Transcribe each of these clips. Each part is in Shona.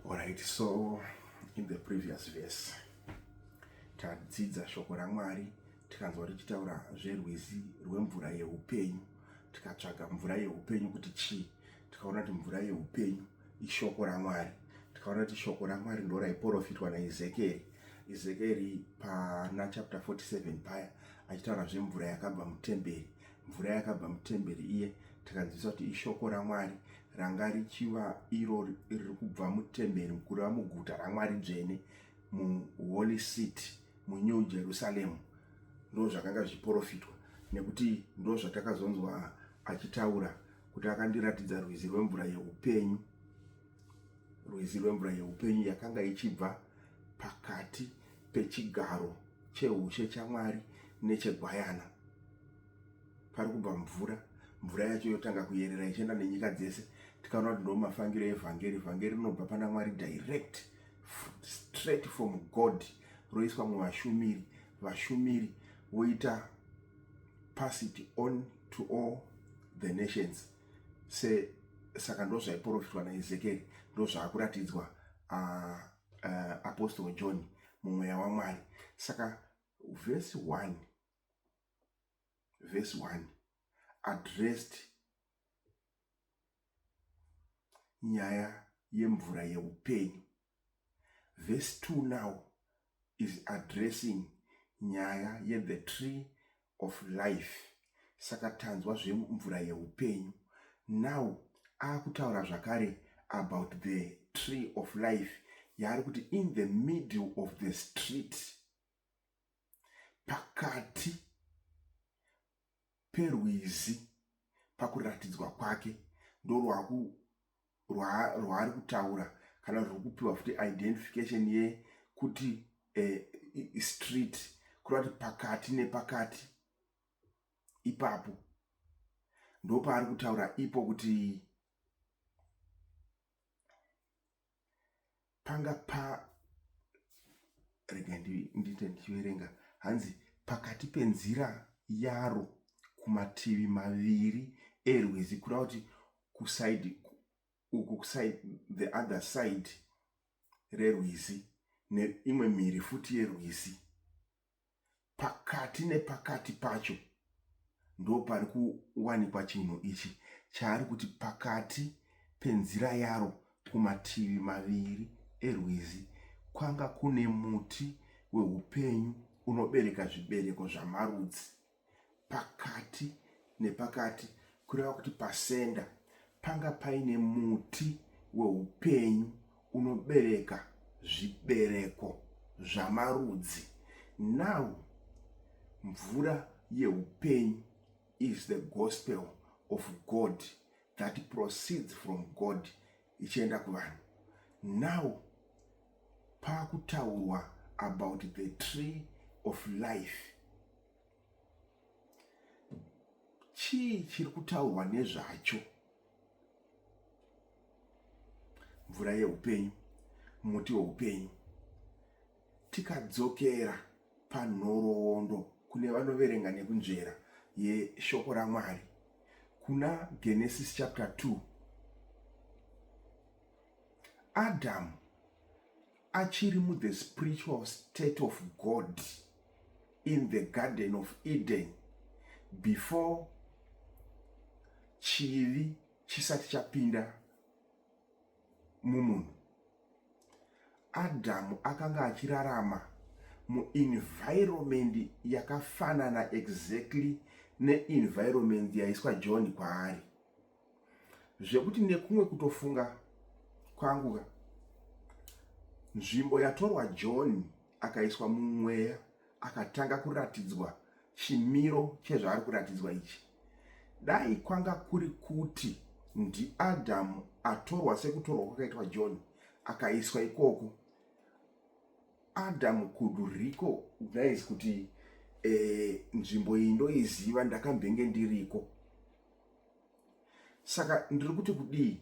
Alright, so in the previous verse tadzidza shoko raMwari tikanzwa richitaura zverwizi rwemvura yeupenyu, tikatsvaga mvura yeupenyu kuti chii, tikaona kuti mvura yeupenyu ishoko raMwari, tikaona kuti shoko raMwari ndo raiprofitwa naEzekieri pana chapter 47 paya achitaura zvemvura yakabva mutemberi. Mvura yakabva mutemberi iye tikanzwisisa kuti ishoko raMwari ranga richiva iro riri kubva mutemberi kureva muguta raMwari dzvene, muHoly City, muNew Jerusalem. Ndo zvakanga zvichiprofitwa, nekuti ndo zvatakazonzwa achitaura kuti akandiratidza rwizi rwemvura yeupenyu. Rwizi rwemvura yeupenyu yakanga ichibva pakati pechigaro cheushe chaMwari nechegwayana. Pari kubva mvura yacho yotanga kuyerera ichienda nenyika dzese. Tikaona kuti ndo mafangiro evhangeri. Vhangeri rinobva pana Mwari direct, straight from God, roiswa muvashumiri. Vashumiri voita pass it on to all the nations. Saka ndo zvaiprofitwa naEzekieri, ndo zvaakuratidzwa Apostle John mumweya waMwari. Saka verse 1 addressed nyaya yemvura yeupenyu. Verse 2 now is addressing nyaya the tree of life. Saka tanzwa zvemvura yeupenyu. Now akutaura zvakare about the tree of life, yaari kuti in the middle of the street, pakati perwizi pakuratidzwa kwake, ndo rwaari kutaura kana rwuri kupiwa futi identification yekuti street, kureva kuti pakati nepakati ipapo ndo paari kutaura ipo kuti panga rega ndite ndichiverenga, hanzi pakati penzira yaro kumativi maviri erwizi, kureva kuti the other side rerwizi neimwe mhiri futi yerwizi, pakati nepakati pacho ndo pari kuwanikwa chinhu ichi chaari kuti pakati penzira yaro kumativi maviri erwizi kwanga kune muti wehupenyu unobereka zvibereko zvamarudzi. Pakati nepakati kureva kuti pasenda panga paine muti wehupenyu unobereka zvibereko zvamarudzi. Now mvura yeupenyu is the gospel of God that proceeds from God ichienda kuvanhu. Now pakutaurwa about the tree of life. Chii chiri kutaurwa nezvacho? Mvura yeupenyu, muti weupenyu. Tikadzokera panhoroondo kune vanoverenga nekunzvera yeshoko raMwari kuna Genesis chapter 2, Adam achiri the spiritual state of God in the Garden of Eden, before chivi chisati chapinda mumunhu. Adamu akanga achirarama muenvironment yakafanana exactly neenvironment yaiswa John kwaari, zvekuti nekumwe kutofunga kwangu, nzvimbo yatorwa John akaiswa mumweya akatanga kuratidzwa chimiro chezvaari kuratidzwa ichi, dai kwanga kuri kuti ndiAdamu atorwa sekutorwa kwakaitwa John akaiswa ikoko, Adam could recognize kuti nzvimbo iyi ndoiziva, ndakambenge ndiriko. Saka ndiri kuti kudii?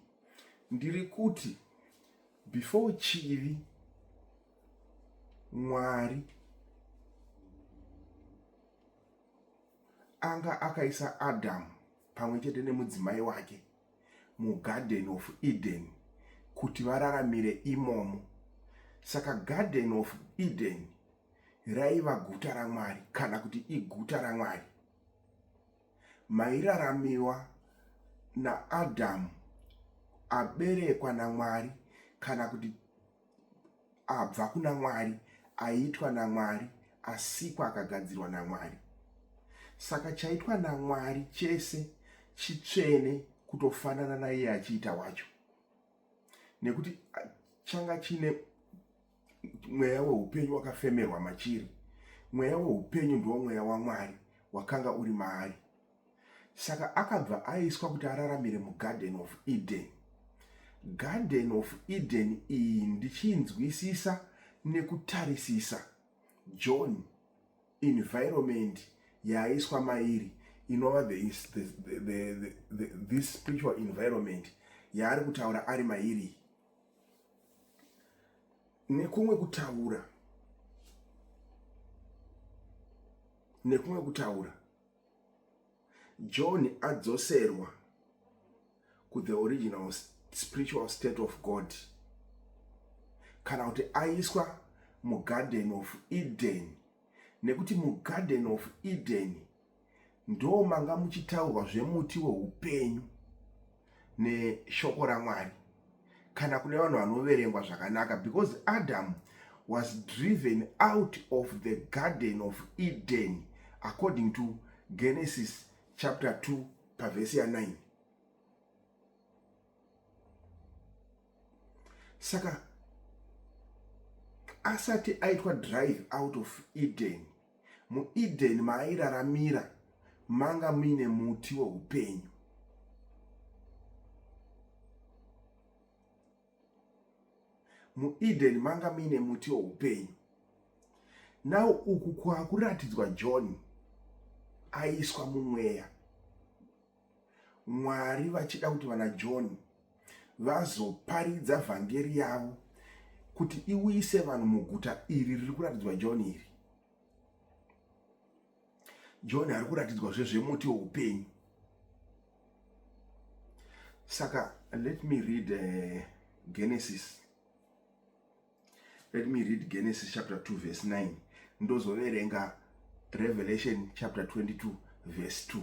Ndiri kuti before chivi, Mwari anga akaisa Adam pamwe chete nemudzimai wake muGarden of Eden kuti vararamire imomo. Saka Garden of Eden raiva guta raMwari, kana kuti iguta raMwari. Mairaramiwa naAdhamu, aberekwa naMwari, kana kuti abva kuna Mwari, aitwa naMwari, asikwa akagadzirwa naMwari. Saka chaitwa naMwari chese chitsvene kutofanana naiye achiita wacho, nekuti changa chine mweya weupenyu wakafemerwa machiri. Mweya weupenyu ndiwo mweya waMwari wakanga uri maari. Saka akabva aiswa kuti araramire muGarden of Eden. Garden of Eden iyi ndichinzwisisa nekutarisisa John environment yaiswa mairi, inova this spiritual environment yaari kutaura ari mairi. Nekumwe kutaura John adzoserwa ku the original spiritual state of God, kana kuti aiswa muGarden of Eden, nekuti muGarden of Eden ndo manga muchitaurwa zvemuti wehupenyu neshoko raMwari, kana kune vanhu vanoverengwa zvakanaka, because Adam was driven out of the Garden of Eden according to Genesis chapter 2 verse 9. Saka asati aitwa drive out of Eden, muEden maairaramira manga muine muti wehupenyu. MuEden manga muine muti wehupenyu. Now uku kwakuratidzwa John aiswa mumweya. Mwari vachida kuti vana John vazoparidza vhangeri yavo kuti iuyise vanhu muguta iri riri kuratidzwa John iri. John ari kuratidzwa zvezvemuti wehupenyu. Saka let me read Genesis. Let me read Genesis chapter 2 verse 9. Ndozoverenga Revelation chapter 22 verse 2.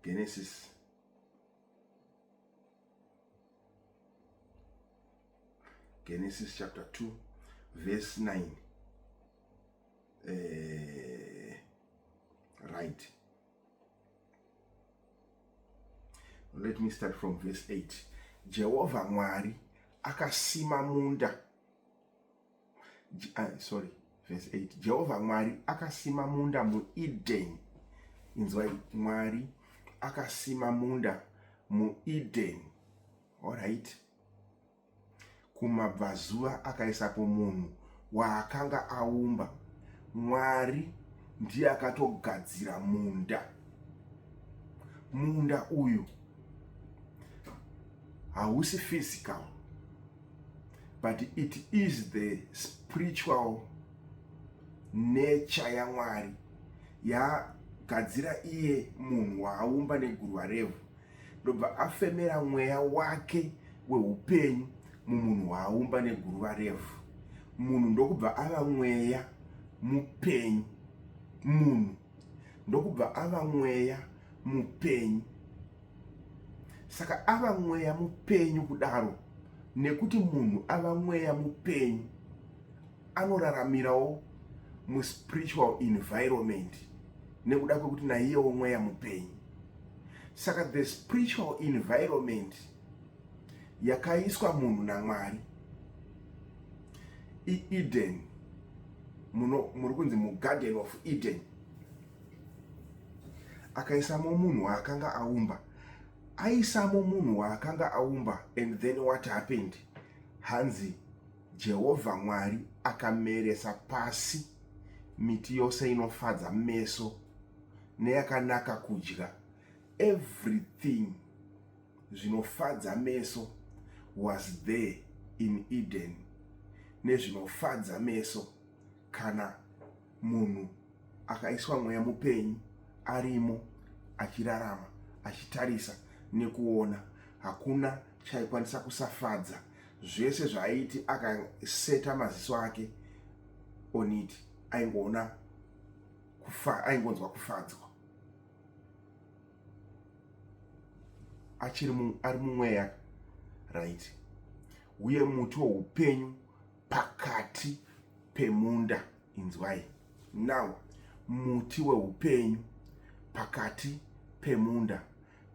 Genesis chapter 2 verse 9. Right. Let me start from verse 8. Jehovah Mwari akasima munda. Verse 8. Jehovah Mwari akasima munda muEden. Inzwai, Mwari akasima munda muEden. Alright. Kumabvazuva akaisapo munhu waakanga aumba. Mwari ndiye akatogadzira munda. Munda uyu hausi physical, but it is the spiritual nature yaMwari yagadzira iye munhu waaumba neguruva revhu. Ndobva afemera mweya wake wehupenyu mumunhu waaumba neguruva revhu. Munhu ndokubva ava mweya mupenyu. Munhu ndokubva ava mweya mupenyu. Saka ava mweya mupenyu kudaro, nekuti munhu ava mweya mupenyu, anoraramirawo muspiritual environment nekuda kwekuti naiyewo mweya mupenyu. Saka the spiritual environment yakaiswa munhu naMwari iEden, muri kunzi muGarden of Eden, akaisamo munhu waakanga aumba. Aisamo munhu waakanga aumba, and then what happened? Hanzi Jehovah Mwari akameresa pasi miti yose inofadza meso neyakanaka kudya. Everything zvinofadza meso was there in Eden. Nezvinofadza meso kana munhu akaiswa mweya mupenyu arimo achirarama achitarisa nekuona, hakuna chaikwanisa kusafadza zvese zvaaiti akaseta maziso ake on it, aingonzwa kufadzwa ari mumweya, right? Uye muti weupenyu pakati pemunda, inzwai. Now, muti weupenyu pakati pemunda.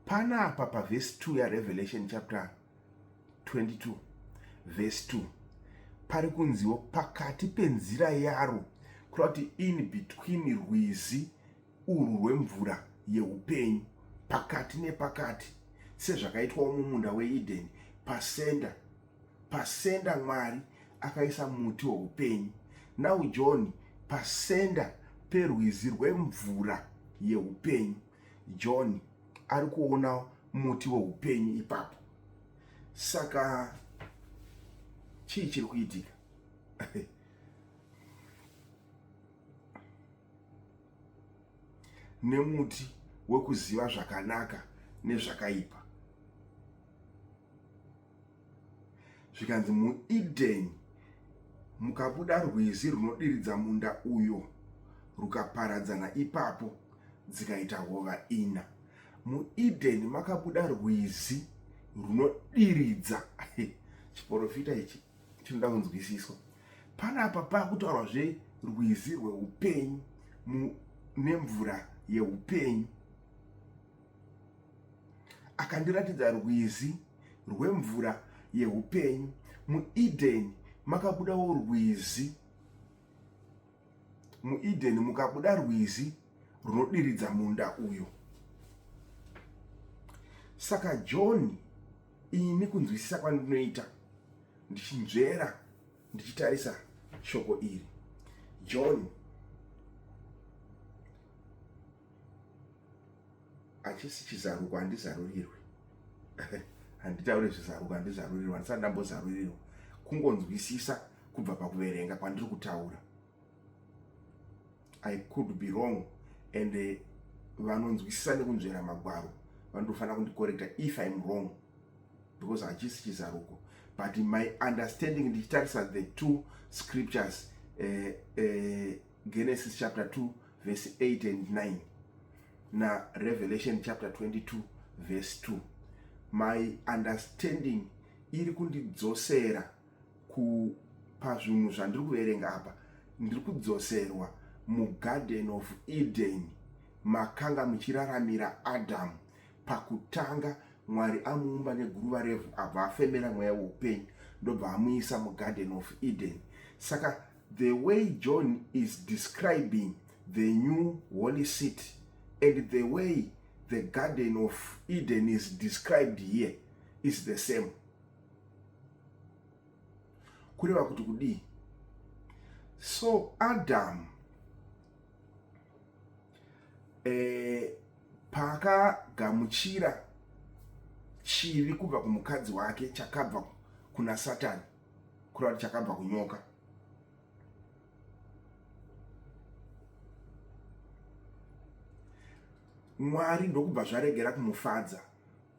Panapa pavhesi 2 yaRevelation chapter 22 verse 2 pari kunziwo pakati penzira yaro, kureva kuti in between rwizi urwu rwemvura yeupenyu, pakati nepakati, sezvakaitwa mumunda weEdeni. Pasenda Mwari akaisa muti weupenyu. Now John, pasenda perwizi rwemvura yeupenyu, John ari kuona muti weupenyu ipapo. Saka chii chiri kuitika? Nemuti wekuziva zvakanaka nezvakaipa. Zvikanzi muEdeni mukabuda rwizi runodiridza munda uyo, rukaparadzana ipapo dzikaita hova 4. MuEdeni makabuda rwizi runodiridza. Chiprofita ichi chinoda kunzwisiswa. Panapa pakutaurwazve rwizi rweupenyu nemvura yeupenyu. Akandiratidza rwizi rwemvura yeupenyu. MuEdeni makabudawo rwizi. MuEdeni mukabuda rwizi runodiridza munda uyo. Saka John, ini kunzwisisa kwandinoita ndichinzvera ndichitarisa shoko iri, John achisi chizaruko handizarurirwe. Handitaure zvizaruko handizarurirwa, handisati ndambozarurirwa. Kungonzwisisa kubva pakuverenga kwandiri kutaura. I could be wrong, and vanonzwisisa nekunzvera magwaro vanofana kundicorrecta if I'm wrong, because hachisi chizaruko. But in my understanding, ndichitarisa the two scriptures, Genesis chapter 2 verse 8 and 9 na Revelation chapter 22 verse 2, my understanding iri kundidzosera pazvinhu zvandiri kuverenga apa. Ndiri kudzoserwa muGarden of Eden, makanga muchiraramira Adamu. Pakutanga Mwari amuumba neguruva revhu, abva afemera mweya weupenyu, ndobva amuisa muGarden of Eden. Saka the way John is describing the new holy city and the way the Garden of Eden is described here is the same. Kureva kuti kudii? So Adam paakagamuchira chivi kubva kumukadzi wake chakabva kuna Satani, kureva kuti chakabva kunyoka, Mwari ndokubva zvaregera kumufadza.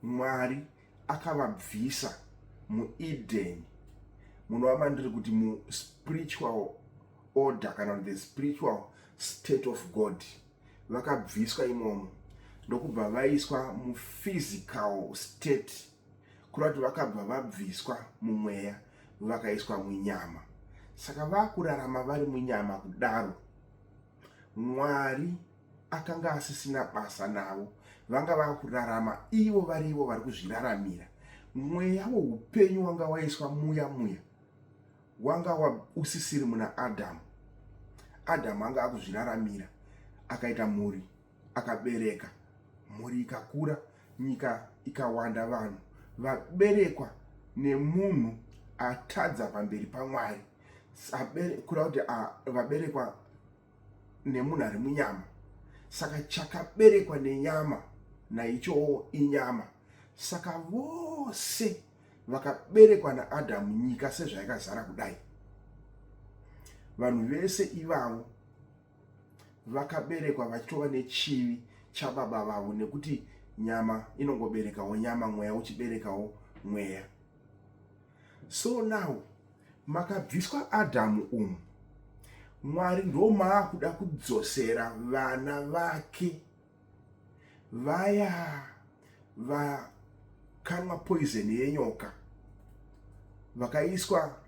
Mwari akavabvisa muEdeni. Munova mandiri kuti spiritual order kana the spiritual state of God, vakabviswa imomo ndokubva vaiswa physical state, kurati vakabva vabviswa mumweya vakaiswa munyama. Saka vakurarama vari munyama kudaro. Mwari akanga asisina basa navo, vanga vakurarama ivo varivo vari kuzviraramira. Mweya weupenyu wanga waiswa muya wanga usisiri muna Adamu. Adamu anga akuzviraramira, akaita mhuri, akabereka mhuri, ikakura, nyika ikawanda, vanhu vaberekwa nemunhu atadza pamberi paMwari, kureva kuti vaberekwa nemunhu ari munyama. Saka chakaberekwa nenyama naichowo inyama. Saka vose vakaberekwa naAdamu, nyika sezvaikazara kudai, vanhu vese ivavo vakaberekwa vachitova nechivi chababa vavo, nekuti nyama inongoberekawo nyama, mweya uchiberekawo mweya. So now makabviswa Adhamu umu, Mwari ndo maakuda kudzosera vana vake vaya vakanwa poison yenyoka, vakaiswa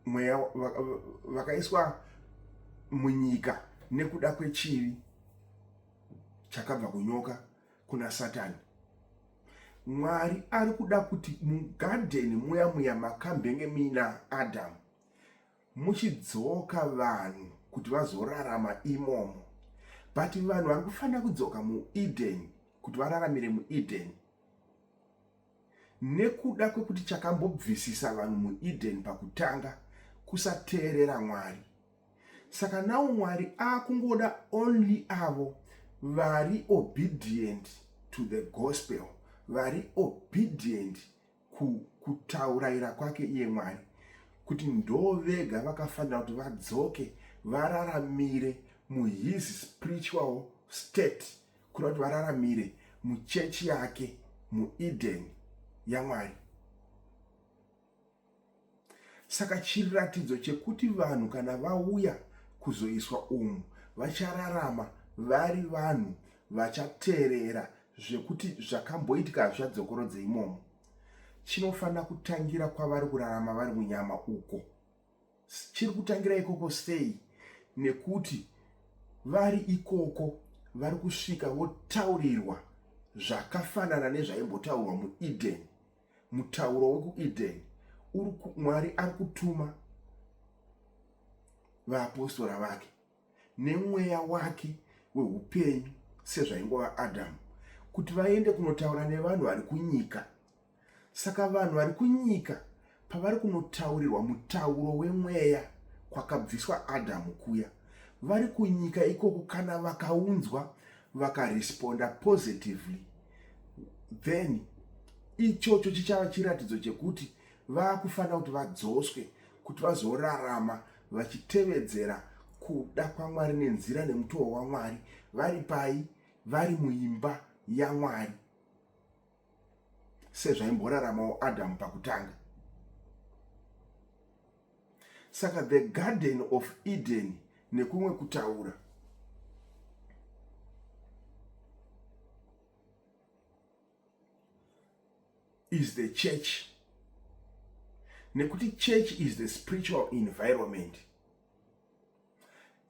mweya, vakaiswa munyika nekuda kwechivi chakabva kunyoka kuna Satani. Mwari ari kuda kuti mugadheni muya makambenge mina Adhamu muchidzoka vanhu kuti vazorarama imomo, but vanhu vari kufanira kudzoka muEden kuti vararamire muEden nekuda kwekuti chakambobvisisa vanhu muEden pakutanga kusateerera Mwari. Saka nawo Mwari akungoda only avo vari obedient to the gospel, vari obedient kutaurira kwake iye Mwari, kuti ndo vega vakafanira kuti vadzoke vararamire muhis spiritual state, kuna kuti vararamire muchechi yake muEden yaMwari. Saka chiratidzo chekuti vanhu kana vauya kuzoiswa umu vachararama vari vanhu vachateerera zvekuti zvakamboitika zvadzokorodze imomo, chinofanira kutangira kwavari kurarama vari munyama uko. Chiri kutangira ikoko sei? Nekuti vari ikoko vari kusvika votaurirwa zvakafanana nezvaimbotaurwa muEden. Mutauro wekuEden Mwari ari kutuma vaapostora vake nemweya wake wehupenyu sezvaingova Adhamu kuti vaende kunotaura nevanhu vari kunyika. Saka vanhu vari kunyika pavari kunotaurirwa mutauro wemweya kwakabviswa Adhamu kuya, vari kunyika ikoko kana vakaunzwa vakaresponda positively, then ichocho chichava chiratidzo chekuti vakufanira kuti vadzoswe kuti vazorarama vachitevedzera kuda kwaMwari nenzira nemutoo waMwari, vari pai? Vari muimba yaMwari, sezvaimboraramawo Adhamu pakutanga. Saka the Garden of Eden nekumwe kutaura is the church, nekuti church is the spiritual environment.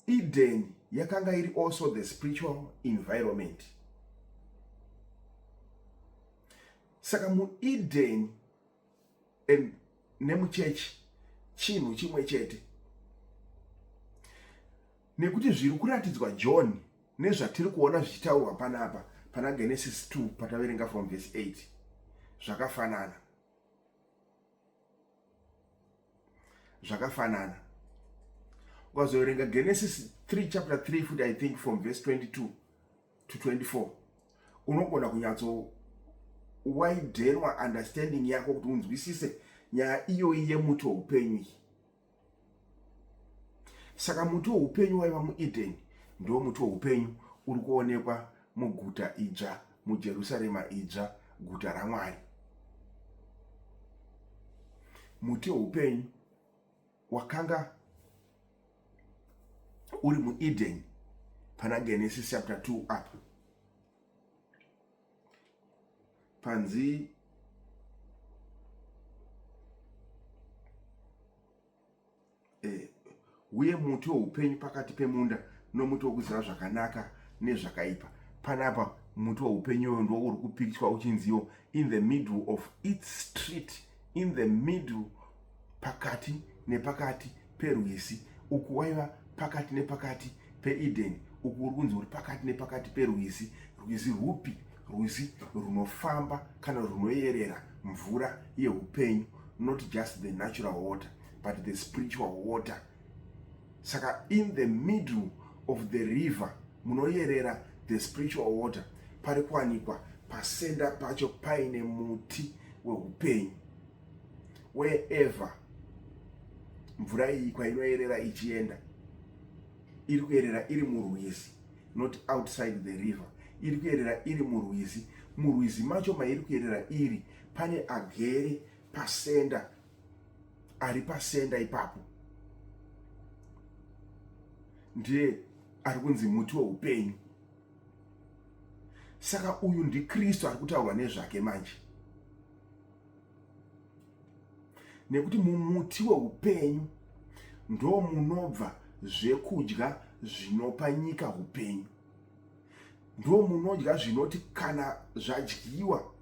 Eden yakanga iri also the spiritual environment. Saka muEden nemuchechi chinhu chimwe chete, nekuti zviri kuratidzwa John nezvatiri kuona zvichitaurwa panapa pana Genesis 2 pataverenga from verse 8 zvakafanana. Ukazoverenga Genesis 3 chapter 3 futi I think from verse 22 to 24 unogona kunyatso widenwa understanding yako kuti unzwisise nyaya iyoyi yemuti weupenyu. Saka muti weupenyu waiva muEden ndo muti weupenyu uri kuonekwa muguta idzva, muJerusarema idzva, guta raMwari. Muti weupenyu wakanga uri muEden pana Genesis chapter 2 up panzi uye muti weupenyu pakati pemunda nomuti wokuziva zvakanaka nezvakaipa. Panapa muti weupenyu ndo uri kupiktwa uchinziwo in the middle of its street, in the middle, pakati nepakati perwizi. Uku waiva pakati nepakati peEden, uku uri kunzi uri pakati nepakati perwizi. Rwizi rupi? Rwizi runofamba kana runoyerera mvura yeupenyu, not just the natural water but the spiritual water. Saka in the middle of the river munoyerera the spiritual water pari kuwanikwa pasenda pacho paine muti weupenyu. Wherever mvura iyi kwainoyerera ichienda, iri kuyerera iri murwizi, not outside the river. Iri kuyerera iri murwizi murwizi macho mairi kuyerera iri pane agere pasenda, ari pasenda ipapo ndiye ari kunzi muti weupenyu. Saka uyu ndiKristu ari kutaurwa nezvake manje, nekuti mumuti weupenyu ndo munobva zvekudya zvinopa nyika upenyu. Ndo munodya zvinoti kana zvadyiwa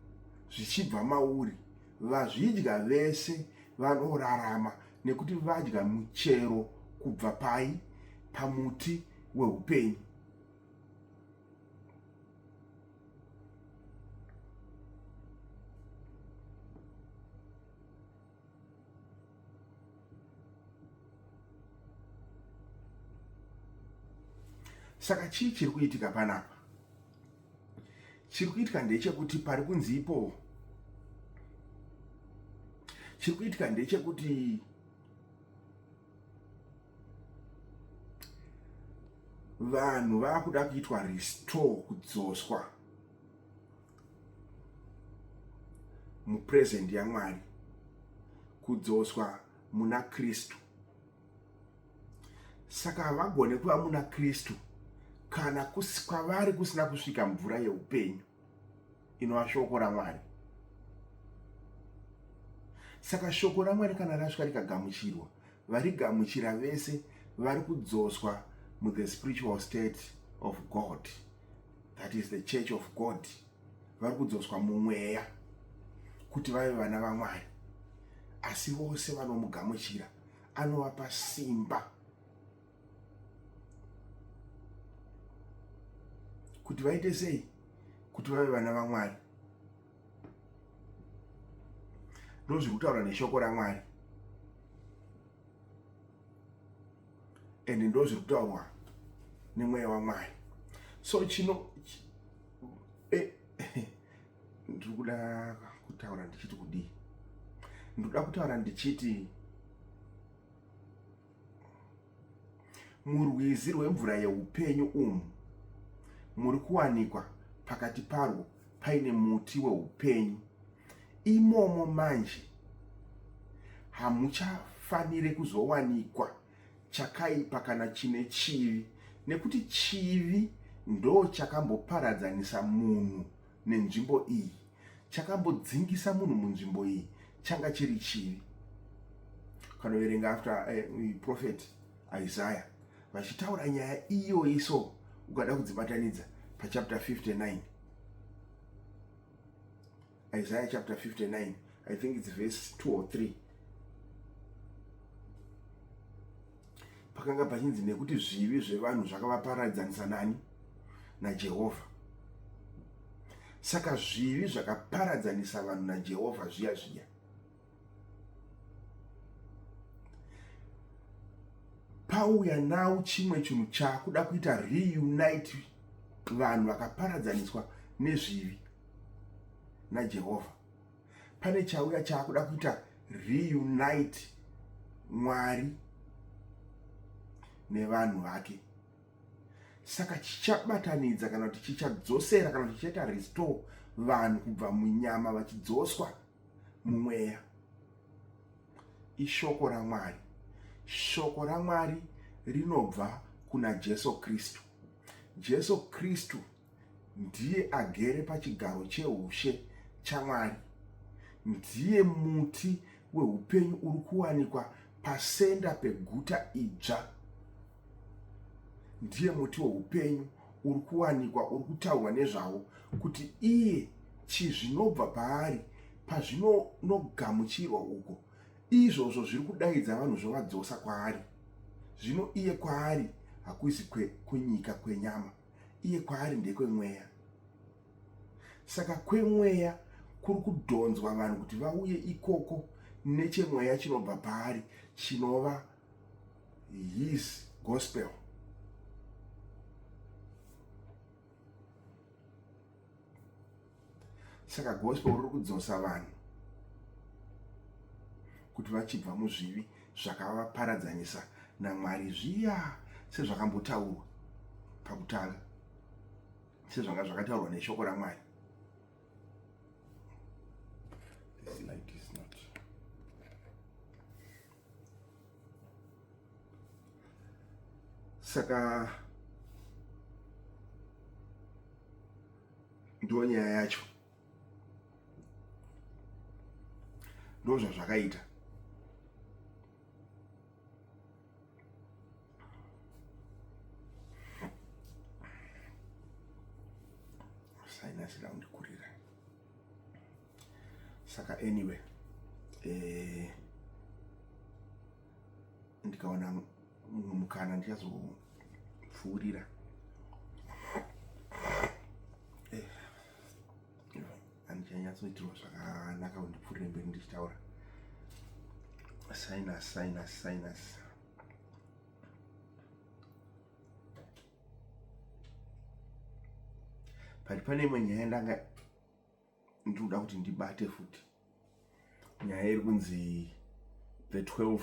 zvichibva mauri, vazvidya vese vanorarama nekuti vadya muchero kubva pai? Pamuti weupenyu. Saka chii chiri kuitika panapa? Chiri kuitika ndechekuti pari kunzi ipo, chiri kuitika ndechekuti vanhu vakuda kuitwa restore, kudzoswa mupresent yaMwari, kudzoswa muna Kristu. Saka havagone kuva muna Kristu kana kwavari kusina kusvika mvura yeupenyu inova shoko raMwari. Saka shoko raMwari kana rasvika rikagamuchirwa, varigamuchira vese vari kudzoswa the spiritual state of God, that is the church of God. Vari kudzoswa mumweya kuti vave vana vaMwari. Asi vose vanomugamuchira anovapa simba kuti vaite sei? Kuti vave vana vaMwari. Ndozviri kutaura neshoko raMwari, ende ndozviri kutaurwa nemweya waMwari. So ndiri kuda kutaura ndichiti kudii? Ndinoda kutaura ndichiti murwizi rwemvura yeupenyu umu muri kuwanikwa pakati parwo paine muti weupenyu. Imomo manje hamuchafanire kuzowanikwa chakaipa kana chine chivi, nekuti chivi ndo chakamboparadzanisa munhu nenzvimbo iyi, chakambodzingisa munhu munzvimbo iyi, changa chiri chivi. Kanoverenga after prophet Isaiah vachitaura nyaya iyoyi, so ukada kudzibatanidza pachapter 59, Isaiah chapter 59, I think it's verse 2 or 3. Pakanga pachinzi nekuti zvivi zvevanhu zvakavaparadzanisa nani? naJehovha. Saka zvivi zvakaparadzanisa vanhu naJehovha zviya pauya nawo chimwe chinhu chakuda kuita reunite vanhu vakaparadzaniswa nezvivi naJehovha. Pane chauya chakuda kuita reunite Mwari nevanhu vake. Saka chichabatanidza kana kuti chichadzosera kana kuti chichaita restore vanhu kubva munyama vachidzoswa mumweya. Ishoko raMwari. Shoko raMwari rinobva kuna Jesu Kristu. Jesu Kristu ndiye agere pachigaro cheushe chaMwari. Ndiye muti weupenyu uri kuwanikwa pasenda peguta idzva. Ndiye muti weupenyu uri kuwanikwa, uri kutaurwa nezvawo kuti iye chizvinobva paari pazvinogamuchirwa uko, izvozvo zviri kudaidza vanhu zvovadzosa kwaari. Zvino iye kwaari hakuzi kunyika kwenyama, iye kwaari ndekwemweya. Saka kwemweya kuri kudhonzwa vanhu kuti vauye ikoko nechemweya chinobva paari, chinova his gospel. Saka gospel riri kudzosa vanhu kuti vachibva muzvivi zvakavaparadzanisa naMwari zviya, sezvakambotaurwa pakutanga, sezvanga zvakataurwa neshoko raMwari. Saka ndo nyaya yacho, ndo zvazvakaita. Sinus raundikurira. Saka anyway, ndikaona mukana ndichazopfuurira. Handichanyatsaitirwa zvakanaka kuti ndipfuurire mberi ndichitaura. Sinus. Pane imwe nyaya ndanga ndinoda kuti ndibate futi, nyaya iri kunzi the 12